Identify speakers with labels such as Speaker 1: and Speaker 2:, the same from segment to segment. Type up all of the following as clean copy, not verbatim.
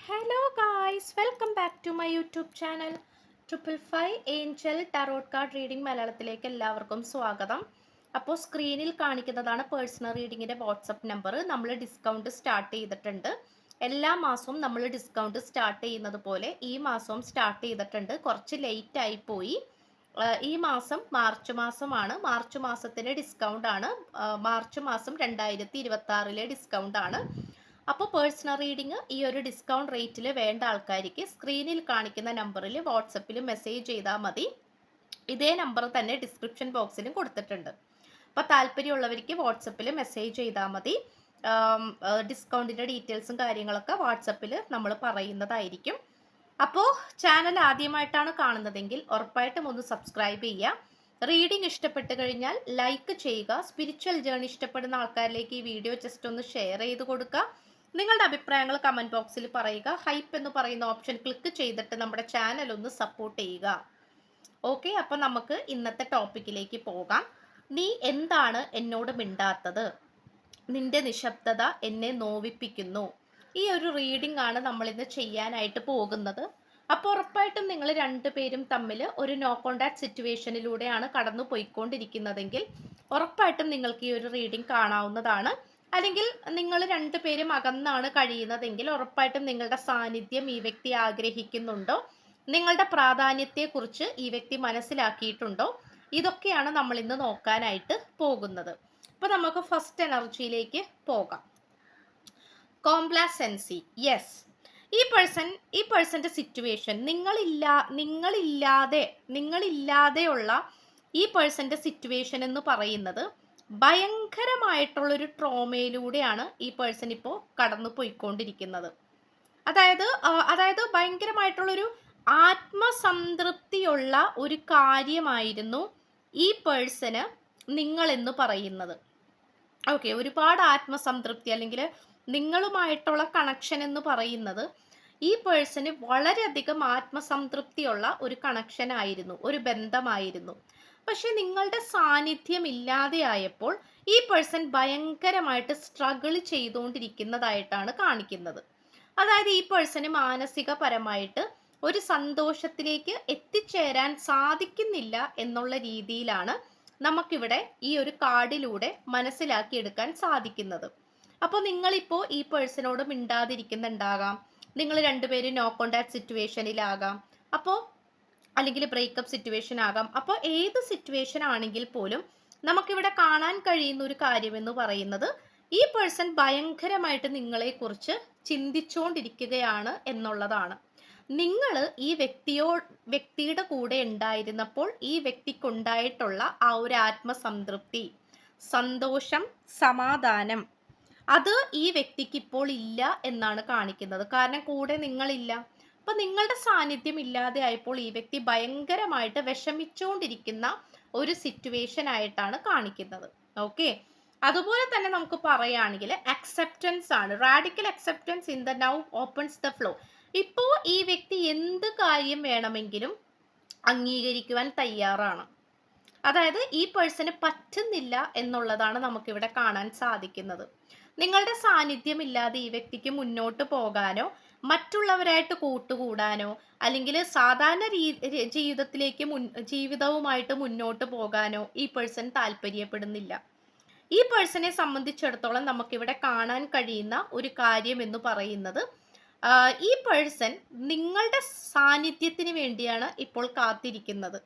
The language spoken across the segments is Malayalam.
Speaker 1: Hello guys, welcome back to my YouTube channel. 555 angel tarot card reading മലയാളത്തിലേക്ക് എല്ലാവർക്കും സ്വാഗതം. അപ്പോൾ സ്ക്രീനിൽ കാണിക്കുന്നതാണ് പേഴ്സണൽ റീഡിങ്ങിൻ്റെ വാട്സപ്പ് നമ്പർ. നമ്മൾ ഡിസ്കൗണ്ട് സ്റ്റാർട്ട് ചെയ്തിട്ടുണ്ട്. എല്ലാ മാസവും നമ്മൾ ഡിസ്കൗണ്ട് സ്റ്റാർട്ട് ചെയ്യുന്നത് പോലെ ഈ മാസവും സ്റ്റാർട്ട് ചെയ്തിട്ടുണ്ട്. കുറച്ച് ലേറ്റ് ആയി പോയി. ഈ മാസം മാർച്ച് മാസമാണ്. മാർച്ച് മാസത്തിലെ ഡിസ്കൗണ്ട് ആണ്. മാർച്ച് മാസം 2026 ഡിസ്കൗണ്ട് ആണ്. അപ്പോൾ പേഴ്സണൽ റീഡിങ് ഈ ഒരു ഡിസ്കൗണ്ട് റേറ്റിൽ വേണ്ട ആൾക്കാർക്ക് സ്ക്രീനിൽ കാണിക്കുന്ന നമ്പറിൽ വാട്സപ്പിൽ മെസ്സേജ് ചെയ്താൽ മതി. ഇതേ നമ്പർ തന്നെ ഡിസ്ക്രിപ്ഷൻ ബോക്സിലും കൊടുത്തിട്ടുണ്ട്. അപ്പോൾ താല്പര്യമുള്ളവർക്ക് വാട്സപ്പിൽ മെസ്സേജ് ചെയ്താൽ മതി. ഡിസ്കൗണ്ടിൻ്റെ ഡീറ്റെയിൽസും കാര്യങ്ങളൊക്കെ വാട്സപ്പിൽ നമ്മൾ പറയുന്നതായിരിക്കും. അപ്പോൾ ചാനൽ ആദ്യമായിട്ടാണ് കാണുന്നതെങ്കിൽ ഉറപ്പായിട്ടും ഒന്ന് സബ്സ്ക്രൈബ് ചെയ്യുക. റീഡിംഗ് ഇഷ്ടപ്പെട്ട് കഴിഞ്ഞാൽ ലൈക്ക് ചെയ്യുക. സ്പിരിച്വൽ ജേർണി ഇഷ്ടപ്പെടുന്ന ആൾക്കാരിലേക്ക് ഈ വീഡിയോ ജസ്റ്റ് ഒന്ന് ഷെയർ ചെയ്ത് കൊടുക്കുക. നിങ്ങളുടെ അഭിപ്രായങ്ങൾ കമൻറ്റ് ബോക്സിൽ പറയുക. ഹൈപ്പ് എന്ന് പറയുന്ന ഓപ്ഷൻ ക്ലിക്ക് ചെയ്തിട്ട് നമ്മുടെ ചാനൽ ഒന്ന് സപ്പോർട്ട് ചെയ്യുക. ഓക്കെ, അപ്പം നമുക്ക് ഇന്നത്തെ ടോപ്പിക്കിലേക്ക് പോകാം. നീ എന്താണ് എന്നോട് മിണ്ടാത്തത്? നിന്റെ നിശബ്ദത എന്നെ നോവിപ്പിക്കുന്നു. ഈ ഒരു റീഡിംഗ് ആണ് നമ്മൾ ഇന്ന് ചെയ്യാനായിട്ട് പോകുന്നത്. അപ്പോൾ ഉറപ്പായിട്ടും നിങ്ങൾ രണ്ടുപേരും തമ്മിൽ ഒരു നോ കോണ്ടാക്ട് സിറ്റുവേഷനിലൂടെയാണ് കടന്നു പോയിക്കൊണ്ടിരിക്കുന്നതെങ്കിൽ ഉറപ്പായിട്ടും നിങ്ങൾക്ക് ഈ ഒരു റീഡിംഗ് കാണാവുന്നതാണ്. അല്ലെങ്കിൽ നിങ്ങൾ രണ്ടുപേരും അകന്നാണ് കഴിയുന്നതെങ്കിൽ ഉറപ്പായിട്ടും നിങ്ങളുടെ സാന്നിധ്യം ഈ വ്യക്തി ആഗ്രഹിക്കുന്നുണ്ടോ, നിങ്ങളുടെ പ്രാധാന്യത്തെക്കുറിച്ച് ഈ വ്യക്തി മനസ്സിലാക്കിയിട്ടുണ്ടോ, ഇതൊക്കെയാണ് നമ്മൾ ഇന്ന് നോക്കാനായിട്ട് പോകുന്നത്. അപ്പോൾ നമുക്ക് ഫസ്റ്റ് എനർജിയിലേക്ക് പോകാം. കോംപ്ലാസെൻസി. യെസ്, ഈ പേഴ്സന്റെ സിറ്റുവേഷൻ നിങ്ങളില്ലാതെയുള്ള ഈ പേഴ്സന്റെ സിറ്റുവേഷൻ എന്ന് പറയുന്നത് ഭയങ്കരമായിട്ടുള്ളൊരു ട്രോമയിലൂടെയാണ് ഈ പേഴ്സൺ ഇപ്പോൾ കടന്നു പോയിക്കൊണ്ടിരിക്കുന്നത്. അതായത് ഭയങ്കരമായിട്ടുള്ളൊരു ആത്മസംതൃപ്തിയുള്ള ഒരു കാര്യമായിരുന്നു ഈ പേഴ്സണ് നിങ്ങളെന്ന് പറയുന്നത്. ഓക്കെ, ഒരുപാട് ആത്മസംതൃപ്തി അല്ലെങ്കിൽ നിങ്ങളുമായിട്ടുള്ള കണക്ഷൻ എന്ന് പറയുന്നത് ഈ പേഴ്സണ് വളരെയധികം ആത്മസംതൃപ്തിയുള്ള ഒരു കണക്ഷൻ ആയിരുന്നു, ഒരു ബന്ധമായിരുന്നു. പക്ഷെ നിങ്ങളുടെ സാന്നിധ്യം ഇല്ലാതെയായപ്പോൾ ഈ പേഴ്സൺ ഭയങ്കരമായിട്ട് സ്ട്രഗിൾ ചെയ്തുകൊണ്ടിരിക്കുന്നതായിട്ടാണ് കാണിക്കുന്നത്. അതായത് ഈ പേഴ്സണ് മാനസികപരമായിട്ട് ഒരു സന്തോഷത്തിലേക്ക് എത്തിച്ചേരാൻ സാധിക്കുന്നില്ല എന്നുള്ള രീതിയിലാണ് നമുക്കിവിടെ ഈ ഒരു കാർഡിലൂടെ മനസ്സിലാക്കിയെടുക്കാൻ സാധിക്കുന്നത്. അപ്പോൾ നിങ്ങളിപ്പോൾ ഈ പേഴ്സണോട് മിണ്ടാതിരിക്കുന്നുണ്ടാകാം, നിങ്ങൾ രണ്ടുപേരും നോ കോണ്ടാക്ട് സിറ്റുവേഷനിലാകാം, അപ്പോൾ അല്ലെങ്കിൽ ബ്രേക്കപ്പ് സിറ്റുവേഷൻ ആകാം. അപ്പോൾ ഏത് സിറ്റുവേഷൻ ആണെങ്കിൽ പോലും നമുക്കിവിടെ കാണാൻ കഴിയുന്ന ഒരു കാര്യം എന്ന് പറയുന്നത് ഈ പേഴ്സൺ ഭയങ്കരമായിട്ട് നിങ്ങളെക്കുറിച്ച് ചിന്തിച്ചുകൊണ്ടിരിക്കുകയാണ് എന്നുള്ളതാണ്. നിങ്ങൾ ഈ വ്യക്തിയുടെ കൂടെ ഉണ്ടായിരുന്നപ്പോൾ ഈ വ്യക്തിക്കുണ്ടായിട്ടുള്ള ആ ഒരു ആത്മസംതൃപ്തി, സന്തോഷം, സമാധാനം, അത് ഈ വ്യക്തിക്ക് ഇപ്പോൾ ഇല്ല എന്നാണ് കാണിക്കുന്നത്. കാരണം കൂടെ നിങ്ങളില്ല. അപ്പൊ നിങ്ങളുടെ സാന്നിധ്യം ഇല്ലാതെ ആയപ്പോൾ ഈ വ്യക്തി ഭയങ്കരമായിട്ട് വിഷമിച്ചുകൊണ്ടിരിക്കുന്ന ഒരു സിറ്റുവേഷൻ ആയിട്ടാണ് കാണിക്കുന്നത്. ഓക്കെ, അതുപോലെ തന്നെ നമുക്ക് പറയുകയാണെങ്കിൽ അക്സെപ്റ്റൻസ് ആണ്. Radical acceptance in the now opens the flow. ഇപ്പോൾ ഈ വ്യക്തി എന്ത് കാര്യം വേണമെങ്കിലും അംഗീകരിക്കുവാൻ തയ്യാറാണ്. അതായത് ഈ പേഴ്സണ് പറ്റുന്നില്ല എന്നുള്ളതാണ് നമുക്കിവിടെ കാണാൻ സാധിക്കുന്നത്. നിങ്ങളുടെ സാന്നിധ്യം ഇല്ലാതെ ഈ വ്യക്തിക്ക് മുന്നോട്ട് പോകാനോ മറ്റുള്ളവരായിട്ട് കൂട്ടുകൂടാനോ അല്ലെങ്കിൽ സാധാരണ ജീവിതവുമായിട്ട് മുന്നോട്ട് പോകാനോ ഈ പേഴ്സൺ താല്പര്യപ്പെടുന്നില്ല. ഈ പേഴ്സണെ സംബന്ധിച്ചിടത്തോളം നമുക്കിവിടെ കാണാൻ കഴിയുന്ന ഒരു കാര്യം എന്ന് പറയുന്നത് ഈ പേഴ്സൺ നിങ്ങളുടെ സാന്നിധ്യത്തിന് വേണ്ടിയാണ് ഇപ്പോൾ കാത്തിരിക്കുന്നത്.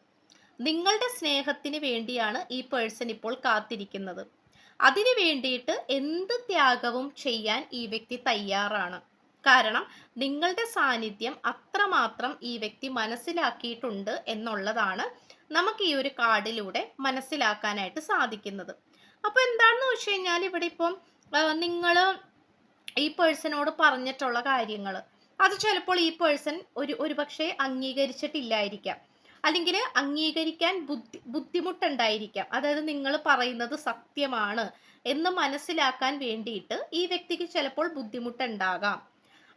Speaker 1: നിങ്ങളുടെ സ്നേഹത്തിന് വേണ്ടിയാണ് ഈ പേഴ്സൺ ഇപ്പോൾ കാത്തിരിക്കുന്നത്. അതിനു വേണ്ടിയിട്ട് എന്ത് ത്യാഗവും ചെയ്യാൻ ഈ വ്യക്തി തയ്യാറാണ്. കാരണം നിങ്ങളുടെ സാന്നിധ്യം അത്രമാത്രം ഈ വ്യക്തി മനസ്സിലാക്കിയിട്ടുണ്ട് എന്നുള്ളതാണ് നമുക്ക് ഈ ഒരു കാർഡിലൂടെ മനസ്സിലാക്കാനായിട്ട് സാധിക്കുന്നത്. അപ്പോൾ എന്താണെന്ന് വെച്ച് കഴിഞ്ഞാൽ ഇവിടെ ഇപ്പം നിങ്ങൾ ഈ പേഴ്സണോട് പറഞ്ഞിട്ടുള്ള കാര്യങ്ങൾ അത് ചിലപ്പോൾ ഈ പേഴ്സൺ ഒരുപക്ഷെ അംഗീകരിച്ചിട്ടില്ലായിരിക്കാം, അല്ലെങ്കിൽ അംഗീകരിക്കാൻ ബുദ്ധിമുട്ടുണ്ടായിരിക്കാം. അതായത് നിങ്ങൾ പറയുന്നത് സത്യമാണ് എന്ന് മനസ്സിലാക്കാൻ വേണ്ടിയിട്ട് ഈ വ്യക്തിക്ക് ചിലപ്പോൾ ബുദ്ധിമുട്ടുണ്ടാകാം.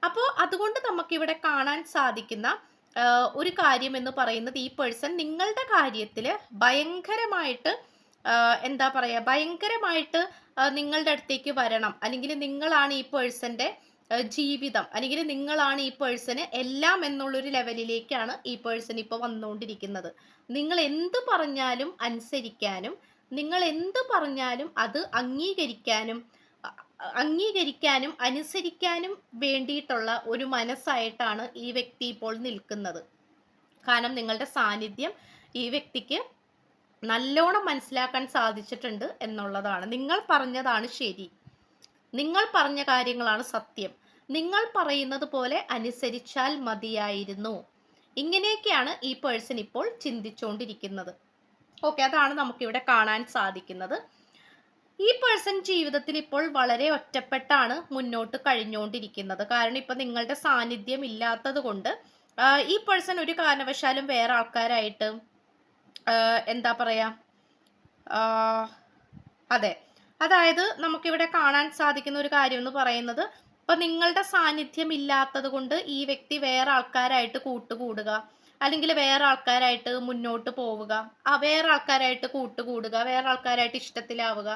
Speaker 1: അപ്പോൾ അതുകൊണ്ട് നമുക്കിവിടെ കാണാൻ സാധിക്കുന്ന ഒരു കാര്യം എന്ന് പറയുന്നത് ഈ പേഴ്സൺ നിങ്ങളുടെ കാര്യത്തിൽ ഭയങ്കരമായിട്ട് എന്താ പറയുക, ഭയങ്കരമായിട്ട് നിങ്ങളുടെ അടുത്തേക്ക് വരണം, അല്ലെങ്കിൽ നിങ്ങളാണ് ഈ പേഴ്സന്റെ ജീവിതം, അല്ലെങ്കിൽ നിങ്ങളാണ് ഈ പേഴ്സണ് എല്ലാം എന്നുള്ളൊരു ലെവലിലേക്കാണ് ഈ പേഴ്സൺ ഇപ്പോൾ വന്നുകൊണ്ടിരിക്കുന്നത്. നിങ്ങൾ എന്ത് പറഞ്ഞാലും അനുസരിക്കാനും, നിങ്ങൾ എന്ത് പറഞ്ഞാലും അത് അംഗീകരിക്കാനും അനുസരിക്കാനും വേണ്ടിയിട്ടുള്ള ഒരു മനസ്സായിട്ടാണ് ഈ വ്യക്തി ഇപ്പോൾ നിൽക്കുന്നത്. കാരണം നിങ്ങളുടെ സാന്നിധ്യം ഈ വ്യക്തിക്ക് നല്ലോണം മനസ്സിലാക്കാൻ സാധിച്ചിട്ടുണ്ട് എന്നുള്ളതാണ്. നിങ്ങൾ പറഞ്ഞതാണ് ശരി, നിങ്ങൾ പറഞ്ഞ കാര്യങ്ങളാണ് സത്യം, നിങ്ങൾ പറയുന്നത് പോലെ അനുസരിച്ചാൽ മതിയായിരുന്നു. ഇങ്ങനെയൊക്കെയാണ് ഈ പേഴ്സൺ ഇപ്പോൾ ചിന്തിച്ചുകൊണ്ടിരിക്കുന്നത്. ഓക്കെ, അതാണ് നമുക്കിവിടെ കാണാൻ സാധിക്കുന്നത്. ഈ പേഴ്സൺ ജീവിതത്തിൽ ഇപ്പോൾ വളരെ ഒറ്റപ്പെട്ടാണ് മുന്നോട്ട് കഴിഞ്ഞുകൊണ്ടിരിക്കുന്നത്. കാരണം ഇപ്പൊ നിങ്ങളുടെ സാന്നിധ്യം ഇല്ലാത്തത് കൊണ്ട് ഈ പേഴ്സൺ ഒരു കാരണവശാലും വേറെ ആൾക്കാരായിട്ട് എന്താ പറയാ, അതെ, അതായത് നമുക്കിവിടെ കാണാൻ സാധിക്കുന്ന ഒരു കാര്യം എന്ന് പറയുന്നത്, ഇപ്പൊ നിങ്ങളുടെ സാന്നിധ്യം ഇല്ലാത്തത് കൊണ്ട് ഈ വ്യക്തി വേറെ ആൾക്കാരായിട്ട് കൂട്ടുകൂടുക, അല്ലെങ്കിൽ വേറെ ആൾക്കാരായിട്ട് മുന്നോട്ട് പോവുക, വേറെ ആൾക്കാരായിട്ട് കൂട്ടുകൂടുക, വേറെ ആൾക്കാരായിട്ട് ഇഷ്ടത്തിലാവുക,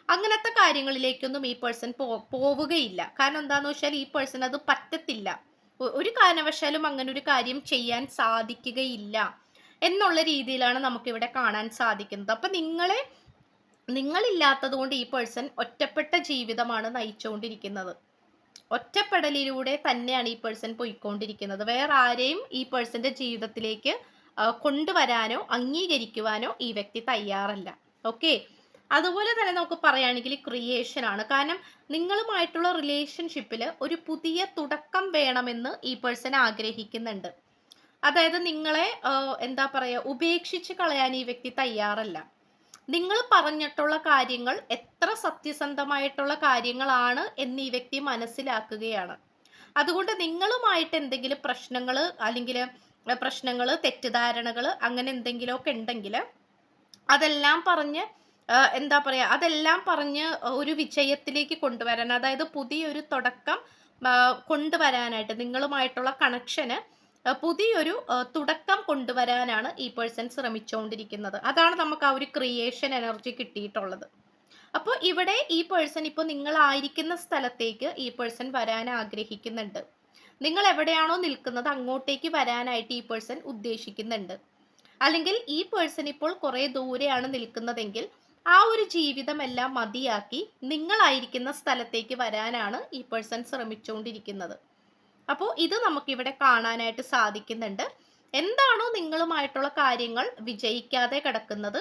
Speaker 1: അങ്ങനത്തെ കാര്യങ്ങളിലേക്കൊന്നും ഈ പേഴ്സൺ പോവുകയില്ല. കാരണം എന്താന്ന് വെച്ചാൽ ഈ പേഴ്സൺ അത് പറ്റത്തില്ല. ഒരു കാരണവശാലും അങ്ങനെ ഒരു കാര്യം ചെയ്യാൻ സാധിക്കുകയില്ല എന്നുള്ള രീതിയിലാണ് നമുക്കിവിടെ കാണാൻ സാധിക്കുന്നത്. അപ്പൊ നിങ്ങളില്ലാത്തത് കൊണ്ട് ഈ പേഴ്സൺ ഒറ്റപ്പെട്ട ജീവിതമാണ് നയിച്ചുകൊണ്ടിരിക്കുന്നത്. ഒറ്റപ്പെടലിലൂടെ തന്നെയാണ് ഈ പേഴ്സൺ പോയിക്കൊണ്ടിരിക്കുന്നത്. വേറെ ആരെയും ഈ പേഴ്സന്റെ ജീവിതത്തിലേക്ക് കൊണ്ടുവരാനോ അംഗീകരിക്കുവാനോ ഈ വ്യക്തി തയ്യാറല്ല. ഓക്കെ, അതുപോലെ തന്നെ നമുക്ക് പറയുകയാണെങ്കിൽ ക്രിയേഷൻ ആണ്. കാരണം നിങ്ങളുമായിട്ടുള്ള റിലേഷൻഷിപ്പിൽ ഒരു പുതിയ തുടക്കം വേണമെന്ന് ഈ പേഴ്സൺ ആഗ്രഹിക്കുന്നുണ്ട്. അതായത് നിങ്ങളെ എന്താ പറയുക, ഉപേക്ഷിച്ച് കളയാൻ ഈ വ്യക്തി തയ്യാറല്ല. നിങ്ങൾ പറഞ്ഞിട്ടുള്ള കാര്യങ്ങൾ എത്ര സത്യസന്ധമായിട്ടുള്ള കാര്യങ്ങളാണ് എന്ന് ഈ വ്യക്തി മനസ്സിലാക്കുകയാണ്. അതുകൊണ്ട് നിങ്ങളുമായിട്ട് എന്തെങ്കിലും പ്രശ്നങ്ങൾ, തെറ്റിദ്ധാരണകൾ അങ്ങനെ എന്തെങ്കിലുമൊക്കെ ഉണ്ടെങ്കിൽ അതെല്ലാം പറഞ്ഞ് എന്താ പറയാ, അതെല്ലാം പറഞ്ഞ് ഒരു വിജയത്തിലേക്ക് കൊണ്ടുവരാൻ, അതായത് പുതിയൊരു തുടക്കം കൊണ്ടുവരാനായിട്ട്, നിങ്ങളുമായിട്ടുള്ള കണക്ഷന് പുതിയൊരു തുടക്കം കൊണ്ടുവരാനാണ് ഈ പേഴ്സൺ ശ്രമിച്ചുകൊണ്ടിരിക്കുന്നത്. അതാണ് നമുക്ക് ആ ഒരു ക്രിയേഷൻ എനർജി കിട്ടിയിട്ടുള്ളത്. അപ്പോൾ ഇവിടെ ഈ പേഴ്സൺ ഇപ്പോൾ നിങ്ങളായിരിക്കുന്ന സ്ഥലത്തേക്ക് ഈ പേഴ്സൺ വരാൻ ആഗ്രഹിക്കുന്നുണ്ട്. നിങ്ങൾ എവിടെയാണോ നിൽക്കുന്നത് അങ്ങോട്ടേക്ക് വരാനായിട്ട് ഈ പേഴ്സൺ ഉദ്ദേശിക്കുന്നുണ്ട്. അല്ലെങ്കിൽ ഈ പേഴ്സൺ ഇപ്പോൾ കുറെ ദൂരെയാണ് നിൽക്കുന്നതെങ്കിൽ ആ ഒരു ജീവിതമെല്ലാം മതിയാക്കി നിങ്ങളായിരിക്കുന്ന സ്ഥലത്തേക്ക് വരാനാണ് ഈ പേഴ്സൺ ശ്രമിച്ചുകൊണ്ടിരിക്കുന്നത്. അപ്പോൾ ഇത് നമുക്കിവിടെ കാണാനായിട്ട് സാധിക്കുന്നുണ്ട്. എന്താണോ നിങ്ങളുമായിട്ടുള്ള കാര്യങ്ങൾ വിജയിക്കാതെ കിടക്കുന്നത്,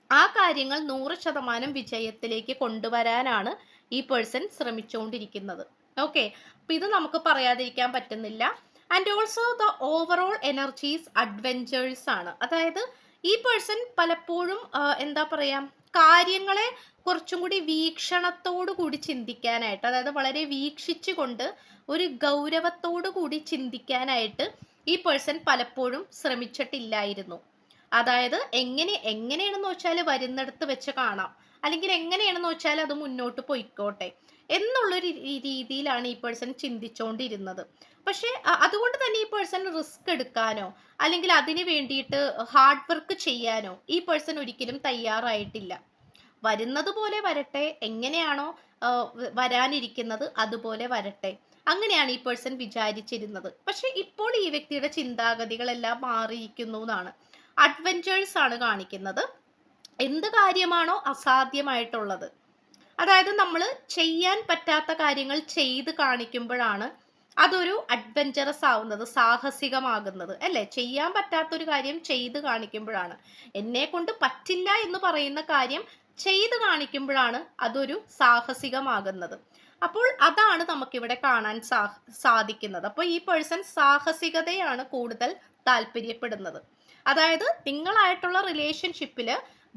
Speaker 1: ആ കാര്യങ്ങൾ 100% വിജയത്തിലേക്ക് കൊണ്ടുവരാനാണ് ഈ പേഴ്സൺ ശ്രമിച്ചുകൊണ്ടിരിക്കുന്നത്. ഓക്കെ, അപ്പൊ ഇത് നമുക്ക് പറയാതിരിക്കാൻ പറ്റുന്നില്ല. And also the overall energies adventures ആണ്. അതായത് ഈ പേഴ്സൺ പലപ്പോഴും എന്താ പറയാ, കാര്യങ്ങളെ കുറച്ചും കൂടി വീക്ഷണത്തോടു കൂടി ചിന്തിക്കാനായിട്ട്, അതായത് വളരെ വീക്ഷിച്ചുകൊണ്ട് ഒരു ഗൗരവത്തോടു കൂടി ചിന്തിക്കാനായിട്ട് ഈ പേഴ്സൺ പലപ്പോഴും ശ്രമിച്ചിട്ടില്ലായിരുന്നു. അതായത് എങ്ങനെയാണെന്ന് വെച്ചാൽ വരുന്നിടത്ത് വെച്ച് കാണാം, അല്ലെങ്കിൽ എങ്ങനെയാണെന്ന് വെച്ചാൽ അത് മുന്നോട്ട് പോയിക്കോട്ടെ എന്നുള്ളൊരു രീതിയിലാണ് ഈ പേഴ്സൺ ചിന്തിച്ചുകൊണ്ടിരുന്നത്. പക്ഷെ അതുകൊണ്ട് തന്നെ ഈ പേഴ്സൺ റിസ്ക് എടുക്കാനോ അല്ലെങ്കിൽ അതിന് വേണ്ടിയിട്ട് ഹാർഡ് വർക്ക് ചെയ്യാനോ ഈ പേഴ്സൺ ഒരിക്കലും തയ്യാറായിട്ടില്ല. വരുന്നത് പോലെ വരട്ടെ, എങ്ങനെയാണോ വരാനിരിക്കുന്നത് അതുപോലെ വരട്ടെ, അങ്ങനെയാണ് ഈ പേഴ്സൺ വിചാരിച്ചിരുന്നത്. പക്ഷെ ഇപ്പോൾ ഈ വ്യക്തിയുടെ ചിന്താഗതികളെല്ലാം മാറിയിരിക്കുന്നു എന്നാണ്. അഡ്വെഞ്ചേഴ്സ് ആണ് കാണിക്കുന്നത്. എന്ത് കാര്യമാണോ അസാധ്യമായിട്ടുള്ളത്, അതായത് നമ്മൾ ചെയ്യാൻ പറ്റാത്ത കാര്യങ്ങൾ ചെയ്ത് കാണിക്കുമ്പോഴാണ് അതൊരു അഡ്വെഞ്ചറസ് ആവുന്നത്, സാഹസികമാകുന്നത്, അല്ലെ? ചെയ്യാൻ പറ്റാത്തൊരു കാര്യം ചെയ്ത് കാണിക്കുമ്പോഴാണ്, എന്നെ കൊണ്ട് പറ്റില്ല എന്ന് പറയുന്ന കാര്യം ചെയ്ത് കാണിക്കുമ്പോഴാണ് അതൊരു സാഹസികമാകുന്നത്. അപ്പോൾ അതാണ് നമുക്കിവിടെ കാണാൻ സാധിക്കുന്നത്. അപ്പോൾ ഈ പേഴ്സൺ സാഹസികതയാണ് കൂടുതൽ താല്പര്യപ്പെടുന്നത്. അതായത് നിങ്ങളായിട്ടുള്ള റിലേഷൻഷിപ്പിൽ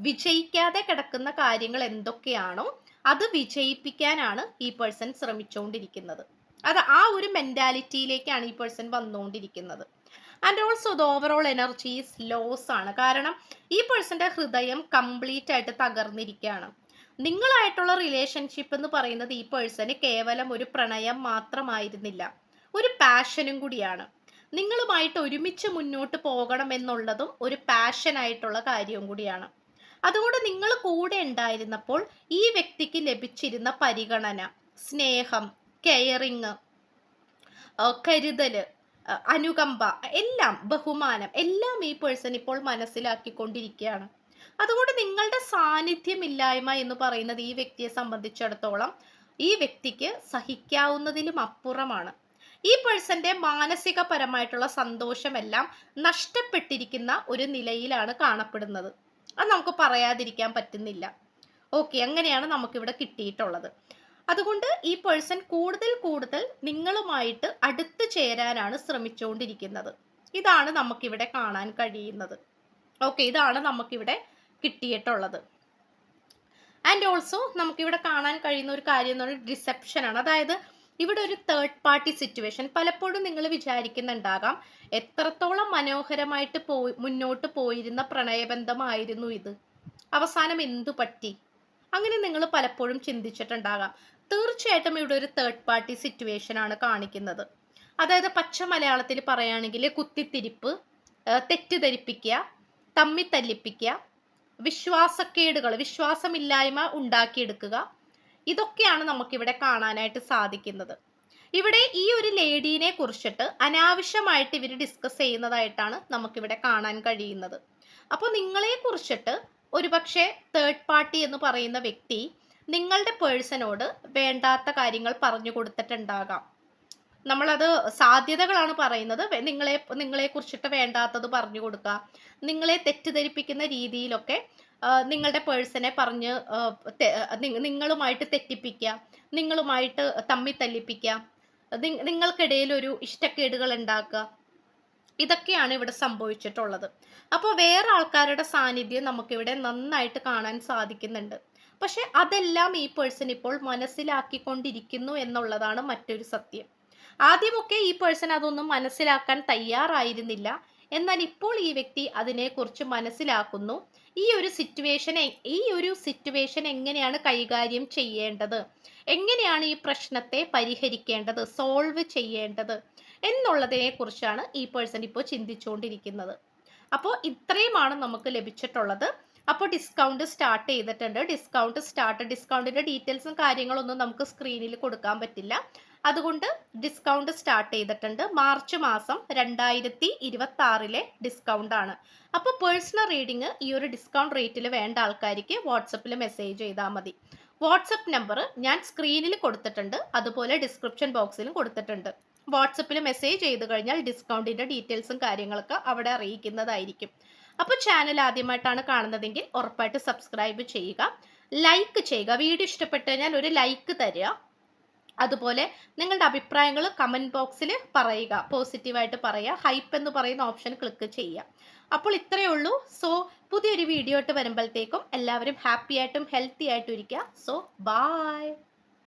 Speaker 1: വിജയിക്കാതെ കിടക്കുന്ന കാര്യങ്ങൾ എന്തൊക്കെയാണോ അത് വിജയിപ്പിക്കാനാണ് ഈ പേഴ്സൺ ശ്രമിച്ചുകൊണ്ടിരിക്കുന്നത്. അത് ആ ഒരു മെന്റാലിറ്റിയിലേക്കാണ് ഈ പേഴ്സൺ വന്നുകൊണ്ടിരിക്കുന്നത്. And also the overall energies loss ആണ്. കാരണം ഈ പേഴ്സന്റെ ഹൃദയം കംപ്ലീറ്റ് ആയിട്ട് തകർന്നിരിക്കുകയാണ്. നിങ്ങളായിട്ടുള്ള റിലേഷൻഷിപ്പ് എന്ന് പറയുന്നത് ഈ പേഴ്സന് കേവലം ഒരു പ്രണയം മാത്രമായിരുന്നില്ല, ഒരു പാഷനും കൂടിയാണ്. നിങ്ങളുമായിട്ട് ഒരുമിച്ച് മുന്നോട്ട് പോകണം എന്നുള്ളതും ഒരു പാഷനായിട്ടുള്ള കാര്യവും കൂടിയാണ്. അതുകൊണ്ട് നിങ്ങൾ കൂടെ ഉണ്ടായിരുന്നപ്പോൾ ഈ വ്യക്തിക്ക് ലഭിച്ചിരുന്ന പരിഗണന, സ്നേഹം, കെയറിങ്, കരുതല്, അനുകമ്പ, എല്ലാം, ബഹുമാനം, എല്ലാം ഈ പേഴ്സൺ ഇപ്പോൾ മനസ്സിലാക്കിക്കൊണ്ടിരിക്കുകയാണ്. അതുകൊണ്ട് നിങ്ങളുടെ സാന്നിധ്യമില്ലായ്മ എന്ന് പറയുന്നത് ഈ വ്യക്തിയെ സംബന്ധിച്ചിടത്തോളം ഈ വ്യക്തിക്ക് സഹിക്കാവുന്നതിലും അപ്പുറമാണ്. ഈ പേഴ്സന്റെ മാനസികപരമായിട്ടുള്ള സന്തോഷമെല്ലാം നഷ്ടപ്പെട്ടിരിക്കുന്ന ഒരു നിലയിലാണ് കാണപ്പെടുന്നത്. അത് നമുക്ക് പറയാതിരിക്കാൻ പറ്റുന്നില്ല. ഓക്കെ, അങ്ങനെയാണ് നമുക്കിവിടെ കിട്ടിയിട്ടുള്ളത്. അതുകൊണ്ട് ഈ പേഴ്സൺ കൂടുതൽ കൂടുതൽ നിങ്ങളുമായിട്ട് അടുത്ത് ചേരാനാണ് ശ്രമിച്ചുകൊണ്ടിരിക്കുന്നത്. ഇതാണ് നമുക്കിവിടെ കാണാൻ കഴിയുന്നത്. ഓക്കെ, ഇതാണ് നമുക്കിവിടെ കിട്ടിയിട്ടുള്ളത്. ആൻഡ് ഓൾസോ നമുക്കിവിടെ കാണാൻ കഴിയുന്ന ഒരു കാര്യം എന്ന് പറയുന്നത് ഡിസെപ്ഷൻ ആണ്. അതായത് ഇവിടെ ഒരു തേർഡ് പാർട്ടി സിറ്റുവേഷൻ. പലപ്പോഴും നിങ്ങൾ വിചാരിക്കുന്നുണ്ടാകാം എത്രത്തോളം മനോഹരമായിട്ട് മുന്നോട്ട് പോയിരുന്ന പ്രണയബന്ധമായിരുന്നു ഇത്, അവസാനം എന്തു പറ്റി? അങ്ങനെ നിങ്ങൾ പലപ്പോഴും ചിന്തിച്ചിട്ടുണ്ടാകാം. തീർച്ചയായിട്ടും ഇവിടെ ഒരു തേർഡ് പാർട്ടി സിറ്റുവേഷൻ ആണ് കാണിക്കുന്നത്. അതായത് പച്ച മലയാളത്തിൽ പറയുകയാണെങ്കിൽ കുത്തിത്തിരിപ്പ്, തെറ്റിദ്ധരിപ്പിക്കുക, തമ്മി തല്ലിപ്പിക്കുക, വിശ്വാസക്കേടുകൾ, വിശ്വാസമില്ലായ്മ ഉണ്ടാക്കിയെടുക്കുക, ഇതൊക്കെയാണ് നമുക്കിവിടെ കാണാനായിട്ട് സാധിക്കുന്നത്. ഇവിടെ ഈ ഒരു ലേഡീനെ കുറിച്ചിട്ട് അനാവശ്യമായിട്ട് ഇവർ ഡിസ്കസ് ചെയ്യുന്നതായിട്ടാണ് നമുക്കിവിടെ കാണാൻ കഴിയുന്നത്. അപ്പോൾ നിങ്ങളെ കുറിച്ചിട്ട് ഒരുപക്ഷെ തേർഡ് പാർട്ടി എന്ന് പറയുന്ന വ്യക്തി നിങ്ങളുടെ പേഴ്സണോട് വേണ്ടാത്ത കാര്യങ്ങൾ പറഞ്ഞു കൊടുത്തിട്ടുണ്ടാകാം. നമ്മളത് സാധ്യതകളാണ് പറയുന്നത്. നിങ്ങളെ കുറിച്ചിട്ട് വേണ്ടാത്തത് പറഞ്ഞു കൊടുക്കുക, നിങ്ങളെ തെറ്റിദ്ധരിപ്പിക്കുന്ന രീതിയിലൊക്കെ നിങ്ങളുടെ പേഴ്സണെ പറഞ്ഞ് നിങ്ങളുമായിട്ട് തെറ്റിപ്പിക്കുക, നിങ്ങളുമായിട്ട് തമ്മി തല്ലിപ്പിക്കുക, നിങ്ങൾക്കിടയിൽ ഒരു ഇഷ്ടക്കേടുകൾ ഉണ്ടാക്കുക, ഇതൊക്കെയാണ് ഇവിടെ സംഭവിച്ചിട്ടുള്ളത്. അപ്പോൾ വേറെ ആൾക്കാരുടെ സാന്നിധ്യം നമുക്കിവിടെ നന്നായിട്ട് കാണാൻ സാധിക്കുന്നുണ്ട്. പക്ഷെ അതെല്ലാം ഈ പേഴ്സൺ ഇപ്പോൾ മനസ്സിലാക്കിക്കൊണ്ടിരിക്കുന്നു എന്നുള്ളതാണ് മറ്റൊരു സത്യം. ആദ്യമൊക്കെ ഈ പേഴ്സൺ അതൊന്നും മനസ്സിലാക്കാൻ തയ്യാറായിരുന്നില്ല. എന്നാൽ ഇപ്പോൾ ഈ വ്യക്തി അതിനെക്കുറിച്ച് മനസ്സിലാക്കുന്നു. ഈ ഒരു സിറ്റുവേഷൻ എങ്ങനെയാണ് കൈകാര്യം ചെയ്യേണ്ടത്, എങ്ങനെയാണ് ഈ പ്രശ്നത്തെ പരിഹരിക്കേണ്ടത്, സോൾവ് ചെയ്യേണ്ടത് എന്നുള്ളതിനെ കുറിച്ചാണ് ഈ പേഴ്സൺ ഇപ്പോൾ ചിന്തിച്ചുകൊണ്ടിരിക്കുന്നത്. അപ്പോൾ ഇത്രയുമാണ് നമുക്ക് ലഭിച്ചിട്ടുള്ളത്. അപ്പോൾ ഡിസ്കൗണ്ട് സ്റ്റാർട്ട് ചെയ്തിട്ടുണ്ട്. ഡിസ്കൗണ്ടിന്റെ ഡീറ്റെയിൽസും കാര്യങ്ങളൊന്നും നമുക്ക് സ്ക്രീനിൽ കൊടുക്കാൻ പറ്റില്ല. അതുകൊണ്ട് ഡിസ്കൗണ്ട് സ്റ്റാർട്ട് ചെയ്തിട്ടുണ്ട്. മാർച്ച് മാസം 2026 ഡിസ്കൗണ്ട് ആണ്. അപ്പോൾ പേഴ്സണൽ റീഡിങ് ഈ ഒരു ഡിസ്കൗണ്ട് റേറ്റിൽ വേണ്ട ആൾക്കാർക്ക് വാട്സപ്പിൽ മെസ്സേജ് ചെയ്താൽ മതി. വാട്സപ്പ് നമ്പർ ഞാൻ സ്ക്രീനിൽ കൊടുത്തിട്ടുണ്ട്, അതുപോലെ ഡിസ്ക്രിപ്ഷൻ ബോക്സിലും കൊടുത്തിട്ടുണ്ട്. വാട്സപ്പിൽ മെസ്സേജ് ചെയ്ത് കഴിഞ്ഞാൽ ഡിസ്കൗണ്ടിന്റെ ഡീറ്റെയിൽസും കാര്യങ്ങളൊക്കെ അവിടെ അറിയിക്കുന്നതായിരിക്കും. അപ്പോൾ ചാനൽ ആദ്യമായിട്ടാണ് കാണുന്നതെങ്കിൽ ഉറപ്പായിട്ട് സബ്സ്ക്രൈബ് ചെയ്യുക, ലൈക്ക് ചെയ്യുക. വീഡിയോ ഇഷ്ടപ്പെട്ടു കഴിഞ്ഞാൽ ഒരു ലൈക്ക് തരിക. അതുപോലെ നിങ്ങളുടെ അഭിപ്രായങ്ങൾ കമൻറ്റ് ബോക്സിൽ പറയുക, പോസിറ്റീവായിട്ട് പറയുക. ഹൈപ്പ് എന്ന് പറയുന്ന ഓപ്ഷൻ ക്ലിക്ക് ചെയ്യുക. അപ്പോൾ ഇത്രയേ ഉള്ളൂ. സോ പുതിയൊരു വീഡിയോ ആയിട്ട് വരുമ്പോഴത്തേക്കും എല്ലാവരും ഹാപ്പി ആയിട്ടും ഹെൽത്തി ആയിട്ടും ഇരിക്കുക. So by.